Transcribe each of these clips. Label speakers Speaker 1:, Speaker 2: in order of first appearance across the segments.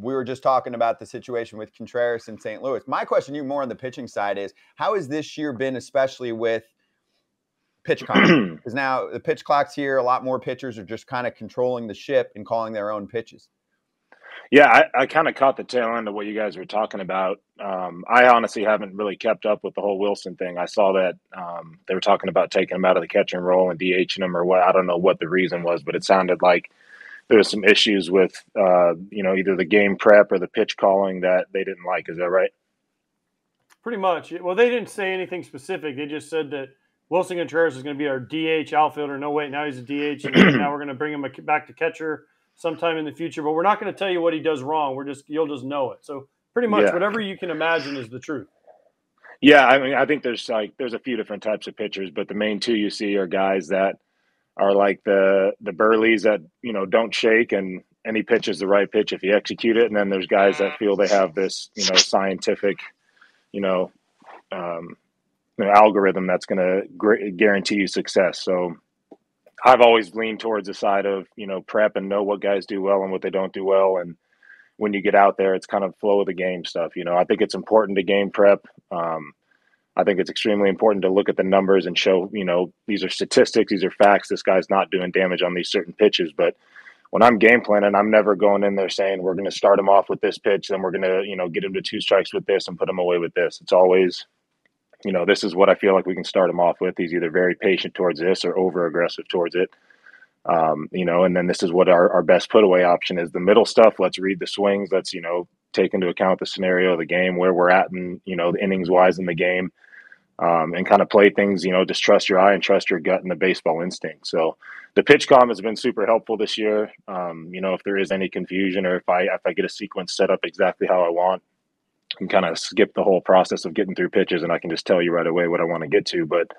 Speaker 1: we were just talking about the situation with Contreras in St. Louis. My question to you more on the pitching side is, how has this year been, especially with PitchCom? Because now the pitch clock's here. A lot more pitchers are just kind of controlling the ship and calling their own pitches.
Speaker 2: Yeah, I kind of caught the tail end of what you guys were talking about. I honestly haven't really kept up with the whole Willson thing. I saw that they were talking about taking him out of the catching role and DHing him or what. I don't know what the reason was, but it sounded like there was some issues with, either the game prep or the pitch calling that they didn't like. Is that right?
Speaker 3: Pretty much. Well, they didn't say anything specific. They just said that Willson Contreras is going to be our DH outfielder. No, wait, now he's a DH, and now we're going to bring him back to catcher sometime in the future. But we're not going to tell you what he does wrong. You'll just know it. So pretty much whatever you can imagine is the truth.
Speaker 2: Yeah, I mean, I think there's a few different types of pitchers, but the main two you see are guys that are like the Burleys that, don't shake, and any pitch is the right pitch if you execute it. And then there's guys that feel they have this, scientific, algorithm that's going to guarantee you success. So I've always leaned towards the side of, prep and know what guys do well and what they don't do well. And when you get out there, it's kind of flow of the game stuff. I think it's important to game prep. I think it's extremely important to look at the numbers and show, these are statistics, these are facts. This guy's not doing damage on these certain pitches. But when I'm game planning, I'm never going in there saying we're going to start him off with this pitch, then we're going to, get him to 2 strikes with this and put him away with this. It's always, this is what I feel like we can start him off with. He's either very patient towards this or over aggressive towards it. And then this is what our best put away option is. The middle stuff, let's read the swings. Let's, take into account the scenario of the game, where we're at and, the innings wise in the game, and kind of play things, just trust your eye and trust your gut and the baseball instinct. So the PitchCom has been super helpful this year. If there is any confusion or if I get a sequence set up exactly how I want, I can kind of skip the whole process of getting through pitches and I can just tell you right away what I want to get to. But,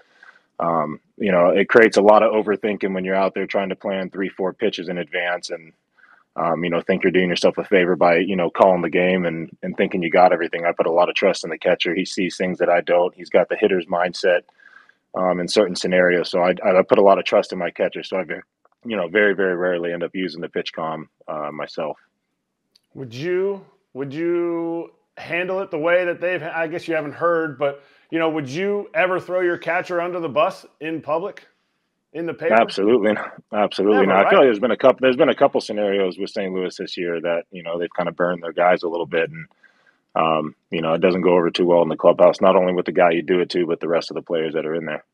Speaker 2: it creates a lot of overthinking when you're out there trying to plan 3-4 pitches in advance and, think you're doing yourself a favor by, calling the game and thinking you got everything. I put a lot of trust in the catcher. He sees things that I don't. He's got the hitter's mindset in certain scenarios. So I put a lot of trust in my catcher. So I, very, very rarely end up using the PitchCom myself.
Speaker 3: Would you handle it the way that I guess you haven't heard, but, would you ever throw your catcher under the bus in public? In the paper?
Speaker 2: Absolutely not. Absolutely not. Right? I feel like there's been a couple scenarios with St. Louis this year that, they've kind of burned their guys a little bit. And, it doesn't go over too well in the clubhouse, not only with the guy you do it to, but the rest of the players that are in there.